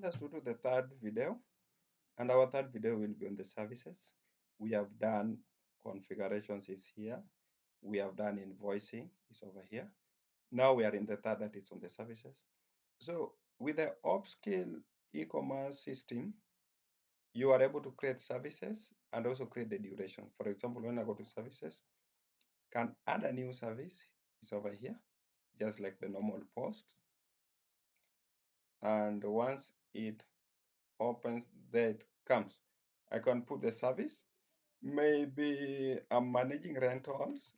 us to do the third video, and our third video will be on the services. We have done configurations is here. We have done invoicing is over here. Now we are in the third, that is on the services. So with the Opskill e-commerce system, you are able to create services and also create the duration. For example, when I go to services, can add a new service is over here, just like the normal post. And once it opens, there it comes. I can put the service. Maybe I'm managing rentals,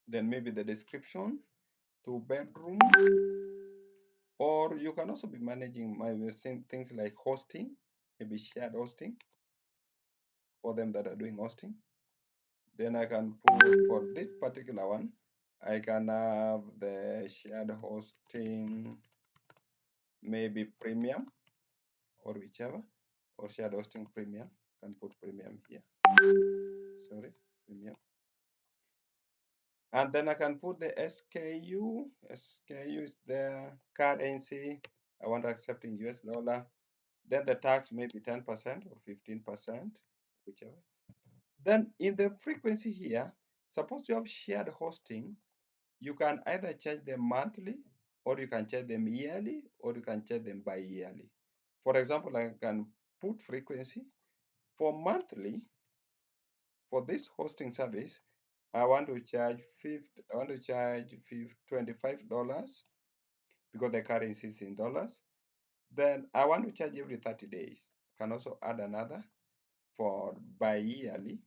then maybe the description, 2 bedroom, or you can also be managing my things like hosting, maybe shared hosting for them that are doing hosting. Then I can put for this particular one, I can have the shared hosting, maybe premium or whichever, or shared hosting premium. Can put premium here. Sorry, premium. And then I can put the SKU. SKU is the currency. I want to accept in US dollar. Then the tax maybe 10% or 15%, whichever. Then in the frequency here, suppose you have shared hosting, you can either charge them monthly, or you can charge them yearly, or you can charge them bi-yearly. For example, I can put frequency for monthly. For this hosting service, I want to charge $25 because the currency is in dollars. Then I want to charge every 30 days. Can also add another for bi-yearly,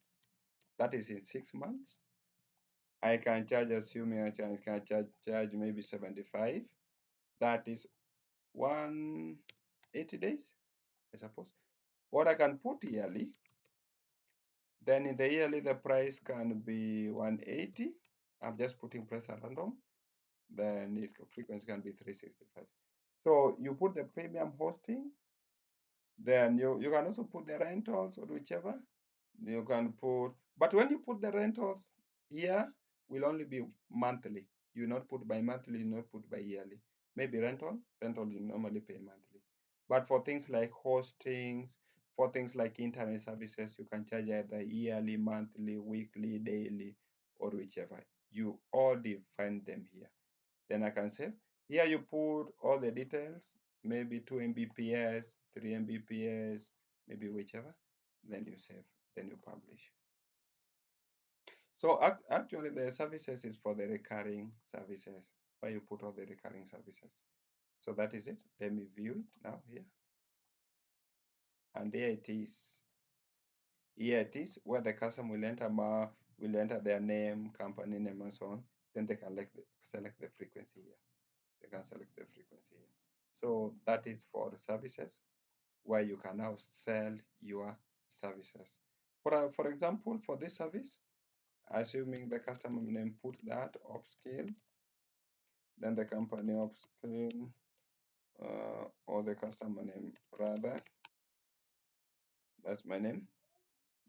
that is in 6 months. I can charge, assuming I can charge maybe 75. That is 180 days, I suppose. Or I can put yearly. Then in the yearly, the price can be 180. I'm just putting price at random. Then the frequency can be 365. So you put the premium hosting. Then you can also put the rentals or whichever. You can put, but when you put the rentals here, will only be monthly. You not put by monthly, you not put by yearly. Maybe rental you normally pay monthly. But for things like hostings, for things like internet services, you can charge either yearly, monthly, weekly, daily, or whichever. You all define them here. Then I can say, here you put all the details, maybe 2 Mbps, 3 Mbps, maybe whichever. Then you save, then you publish. So actually the services is for the recurring services, where you put all the recurring services. So that is it. Let me view it now here. And here it is. Here it is where the customer will enter their name, company name, and so on. Then they can select the frequency here. They can select the frequency here. So that is for the services, where you can now sell your services. For example, for this service, assuming the customer name, put that Opskill, then the company Opskill, or the customer name rather, that's my name.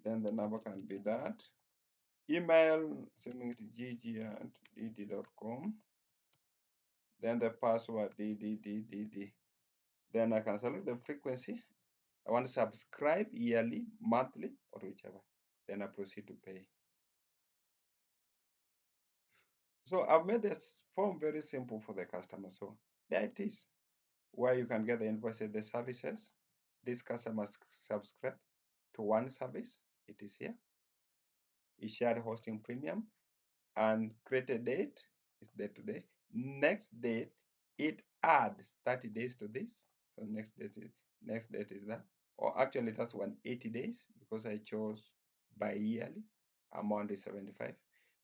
Then the number can be that. Email, assuming it is gg@dd.com. Then the password dddd. Then I can select the frequency. I want to subscribe yearly, monthly, or whichever. Then I proceed to pay. So I've made this form very simple for the customer. So there it is, where you can get the invoices, the services. This customer subscribe to one service. It is here. He shared hosting premium and create a date. Is there today. Next date, it adds 30 days to this. So next date is that. Or actually that's 180 days because I chose bi-yearly. Amount is 75.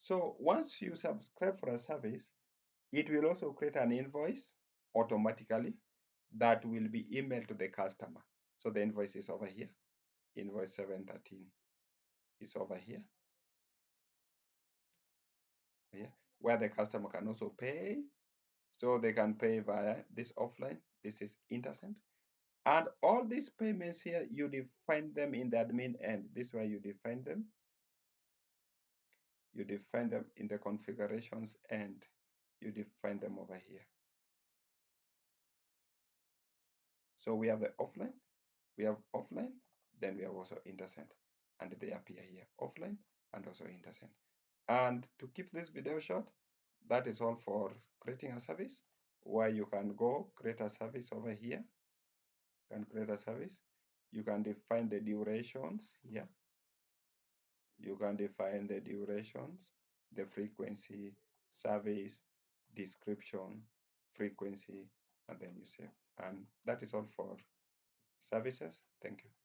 So once you subscribe for a service, it will also create an invoice automatically that will be emailed to the customer. So the invoice is over here. Invoice 713 is over here. Yeah, where the customer can also pay. So they can pay via this offline. This is InterSend. And all these payments here, you define them in the admin end. This is where you define them. You define them in the configurations end. You define them over here. So we have the offline, we have offline, then we have also InterSend, and they appear here, offline and also InterSend. And to keep this video short, that is all for creating a service, where you can go create a service over here. You can create a service. You can define the durations here. You can define the durations, the frequency, service, description, frequency, and then you save. And that is all for services. Thank you.